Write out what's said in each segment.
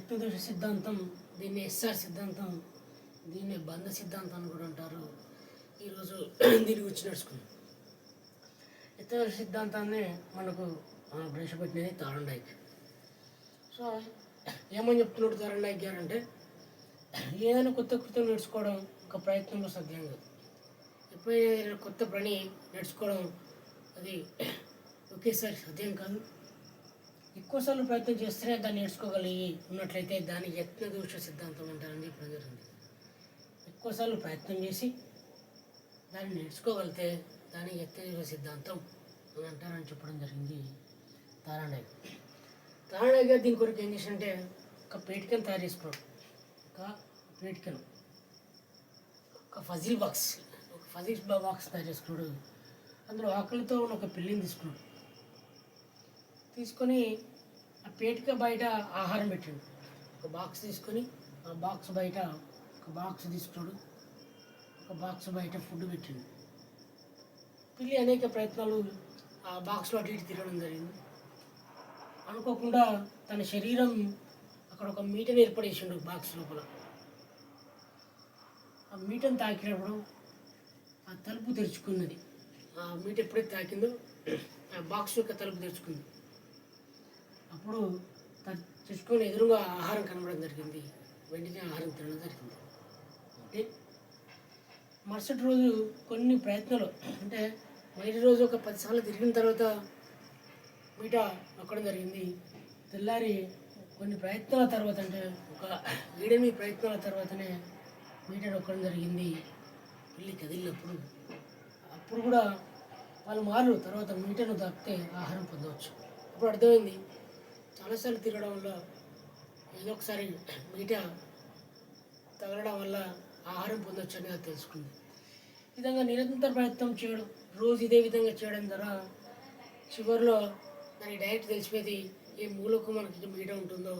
యత్నదోష సిద్ధాంతం, దీన్ని ఎస్ఆర్ సిద్ధాంతం, దీన్ని బంధ సిద్ధాంతం అని కూడా అంటారు. ఈరోజు దీని గురించి నడుచుకుందాం. యత్నదోష సిద్ధాంతాన్ని మనకు ప్రవేశపెట్టినది థార్న్డైక్. సో ఏమని చెప్తున్నాడు థార్న్డైక్ గారు అంటే, ఏదైనా కొత్త కృత్యం నేర్చుకోవడం ఒక ప్రయత్నంలో సాధ్యం కాదు. ఎప్పుడైనా కొత్త పని నేర్చుకోవడం అది ఒకేసారి సాధ్యం కాదు. ఎక్కువసార్లు ప్రయత్నం చేస్తేనే దాన్ని నేర్చుకోగలిగి ఉన్నట్లయితే దాన్ని యత్నదోష సిద్ధాంతం అంటారని చెప్పడం జరిగింది. ఎక్కువసార్లు ప్రయత్నం చేసి దాన్ని నేర్చుకోగలిగితే దాన్ని యత్నదోష సిద్ధాంతం అని అంటారని చెప్పడం జరిగింది థార్న్డైక్. థార్న్డైక్ గారు దీని కొరకు ఏం చేశారంటే, ఒక పేటికను తయారు చేసుకోవడం, ఒక ఫజిల్ బాక్స్ తయారు చేసుకున్నాడు. అందులో ఆకలితో ఉన్న ఒక పిల్లిని తీసుకొని ఆ పేటిక బయట ఆహారం పెట్టాడు. ఒక బాక్స్ తీసుకొని ఆ బాక్స్ బయట ఒక బాక్స్ తీసుకున్నాడు, ఒక బాక్స్ బయట ఫుడ్ పెట్టాడు. పిల్లి అనేక ప్రయత్నాలు ఆ బాక్స్లో అటు ఇటు తిరగడం జరిగింది. అనుకోకుండా తన శరీరం అక్కడ ఒక మీటను ఏర్పడేసిండు బాక్స్ లోపల. ఆ మీటను తాకినప్పుడు ఆ తలుపు తెరుచుకున్నది. ఆ మీట ఎప్పుడైతే తాకిందో ఆ బాక్స్ యొక్క తలుపు తెరుచుకుంది. అప్పుడు తెచ్చుకొని ఎదురుగా ఆహారం కనబడడం జరిగింది. వెంటనే ఆహారం తినడం జరిగింది. అంటే మరుసటి రోజు కొన్ని ప్రయత్నాలు, అంటే మొదటి రోజు ఒక 10 సార్లు తిరిగిన తర్వాత మీట నొక్కడం జరిగింది. తెల్లారి కొన్ని ప్రయత్నాల తర్వాత, అంటే ఒక 7-8 ప్రయత్నాల తర్వాతనే మీట నొక్కడం జరిగింది. పిల్లి కదిలినప్పుడు అప్పుడు కూడా వాళ్ళు తర్వాత మీటను తాకితే ఆహారం పొందవచ్చు. అప్పుడు అర్థమైంది, చాలాసార్లు తిరగడం వల్ల ఏదో ఒకసారి మీట తగలడం వల్ల ఆహారం పొందవచ్చు అని అది తెలుసుకుంది. ఈ విధంగా నిరంతర ప్రయత్నం చేయడం, రోజు ఇదే విధంగా చేయడం ద్వారా చివరిలో దానికి డైరెక్ట్ తెలిసిపోయేది ఏ మూలకు మనకి మీట ఉంటుందో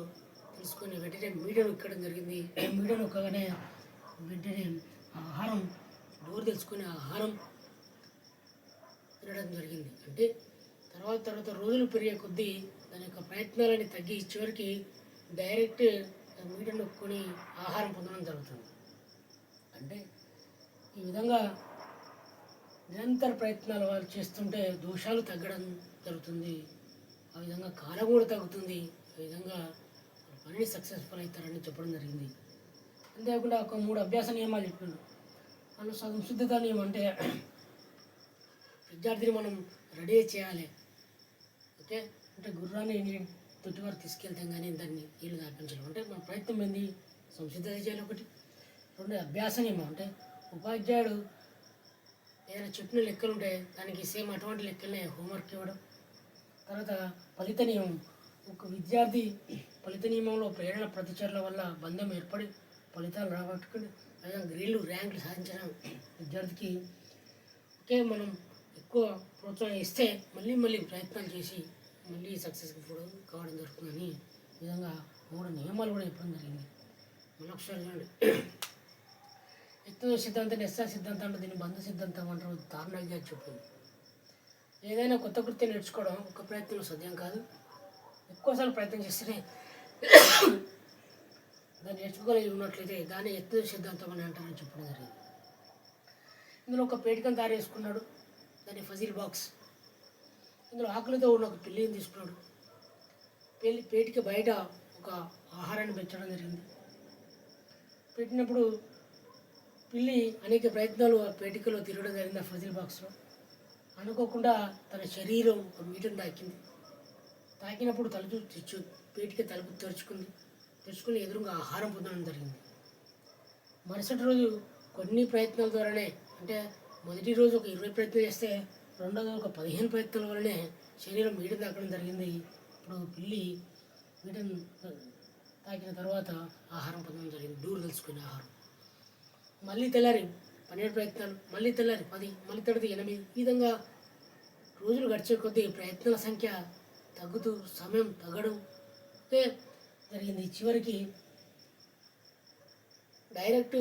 తెలుసుకొని వెంటనే మీట నొక్కడం జరిగింది. మీట నొక్కగానే వెంటనే ఆహారం డోర్ తెలుసుకొని ఆహారం తినడం జరిగింది. అంటే తర్వాత రోజులు పెరిగే కొద్దీ దాని యొక్క ప్రయత్నాలని తగ్గి చివరికి డైరెక్ట్ మీట నొక్కుని ఆహారం పొందడం జరుగుతుంది. అంటే ఈ విధంగా నిరంతర ప్రయత్నాలు వాళ్ళు చేస్తుంటే దోషాలు తగ్గడం జరుగుతుంది. ఆ విధంగా కాలం కూడా తగ్గుతుంది. ఆ విధంగా పనిని సక్సెస్ఫుల్ అవుతారని చెప్పడం జరిగింది. అంతేకాకుండా ఒక 3 అభ్యాస నియమాలు చెప్పిండు. వాళ్ళు సంసిద్ధత నియమం అంటే విద్యార్థిని మనం రెడీ చేయాలి. ఓకే, అంటే గుర్రాన్ని తొట్టి వారు తీసుకెళ్తాం కానీ దాన్ని నీళ్ళు తాపించడం. అంటే మన ప్రయత్నం ఏంది, సంసిద్ధత చేయాలి. ఒకటి. 2 అభ్యాస నియమం, అంటే ఉపాధ్యాయుడు ఏదైనా చెప్పిన లెక్కలు ఉంటే దానికి సేమ్ అటువంటి లెక్కలనే హోంవర్క్ ఇవ్వడం. తర్వాత ఫలిత నియమం, ఒక విద్యార్థి ఫలిత నియమంలో ప్రేరణ ప్రతిచర్యల వల్ల బంధం ఏర్పడి ఫలితాలు రాబట్టుకుని అదే గ్రేడ్లు ర్యాంకులు సాధించడం విద్యార్థికి. ఓకే, మనం ఎక్కువ ప్రోత్సాహం ఇస్తే మళ్ళీ ప్రయత్నాలు చేసి మళ్ళీ సక్సెస్ఫుల్ కావడం జరుగుతుందని ఈ విధంగా 3 నియమాలు కూడా చెప్పడం జరిగింది. మరొకసారి చూడండి, యత్నదోష సిద్ధాంతాన్ని ఎస్ఆర్ సిద్ధాంతం అంటే దీన్ని బంధ సిద్ధాంతం అంటారు. థార్న్డైక్ గారు చెప్పింది, ఏదైనా కొత్త కృత్యం నేర్చుకోవడం ఒక ప్రయత్నం సాధ్యం కాదు. ఎక్కువసార్లు ప్రయత్నం చేస్తేనే దాన్ని నేర్చుకోగలిగి ఉన్నట్లయితే దాన్ని యత్నదోష సిద్ధాంతం అని అంటారని చెప్పడం జరిగింది. ఇందులో ఒక పేటికను తయారు చేసుకున్నాడు, దాన్ని ఫజిల్ బాక్స్. ఇందులో ఆకలితో ఉన్న ఒక పిల్లిని తీసుకున్నాడు. పేటిక బయట ఒక ఆహారాన్ని పెంచడం జరిగింది. పెట్టినప్పుడు పిల్లి అనేక ప్రయత్నాలు ఆ పేటికలో తిరగడం జరిగింది. ఆ ఫజిల్ బాక్స్లో అనుకోకుండా తన శరీరం ఒక మీటను తాకినప్పుడు పేటిక తలుపు తెరుచుకుని ఎదురుగా ఆహారం పొందడం జరిగింది. మరుసటి రోజు కొన్ని ప్రయత్నాల ద్వారానే, అంటే మొదటి రోజు ఒక 20 ప్రయత్నాలు చేస్తే రెండో రోజు ఒక 15 ప్రయత్నాల వల్లనే శరీరం మీటను తాకడం జరిగింది. ఇప్పుడు పిల్లి మీటను తాకిన తర్వాత ఆహారం పొందడం జరిగింది, దూరం తెలుసుకునే ఆహారం. మళ్ళీ తెల్లారి 12 ప్రయత్నాలు, మళ్ళీ తెల్లారి 10, మళ్ళీ తడితే 8. ఈ విధంగా రోజులు గడిచే కొద్దీ ప్రయత్నాల సంఖ్య తగ్గుతూ సమయం తగ్గడం జరిగింది. చివరికి డైరెక్ట్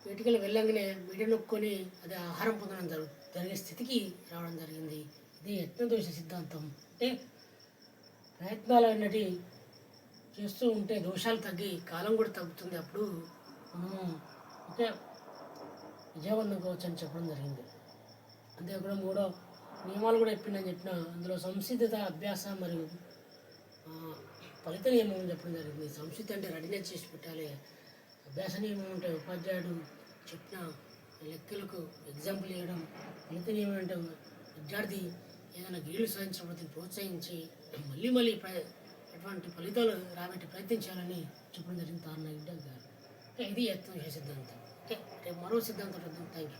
పేటికలు వెళ్ళంగానే మీట నొక్కొని అది ఆహారం పొందడం జరిగే స్థితికి రావడం జరిగింది. ఇది యత్నదోష సిద్ధాంతం. అంటే ప్రయత్నాలు అన్నటి చేస్తూ ఉంటే దోషాలు తగ్గి కాలం కూడా తగ్గుతుంది. అప్పుడు మనం ఓకే విజయవంతం కావచ్చు అని చెప్పడం జరిగింది. అంతేకాకుండా మూడో నియమాలు కూడా చెప్పిన అందులో సంసిద్ధత, అభ్యాస మరియు ఆ, ఫలిత నియమం అని చెప్పడం జరిగింది. సంసిద్ధి అంటే రెడీనెస్ చేసి పెట్టాలి. అభ్యాస నియమం అంటే ఉపాధ్యాయుడు చెప్పిన లెక్కలకు ఎగ్జాంపుల్ ఇవ్వడం. ఫలిత నియమం అంటే విద్యార్థి ఏదైనా గీళ్ళు సాధించినప్పుడు ప్రోత్సహించి మళ్ళీ మళ్ళీ ఎటువంటి ఫలితాలు రాబట్టి ప్రయత్నించాలని చెప్పడం జరిగింది తారనాయుడు గారు. ఓకే, ఇది యత్నం సిద్ధాంతం. ఓకే, రేపు మరో సిద్ధాంతం. Thank you.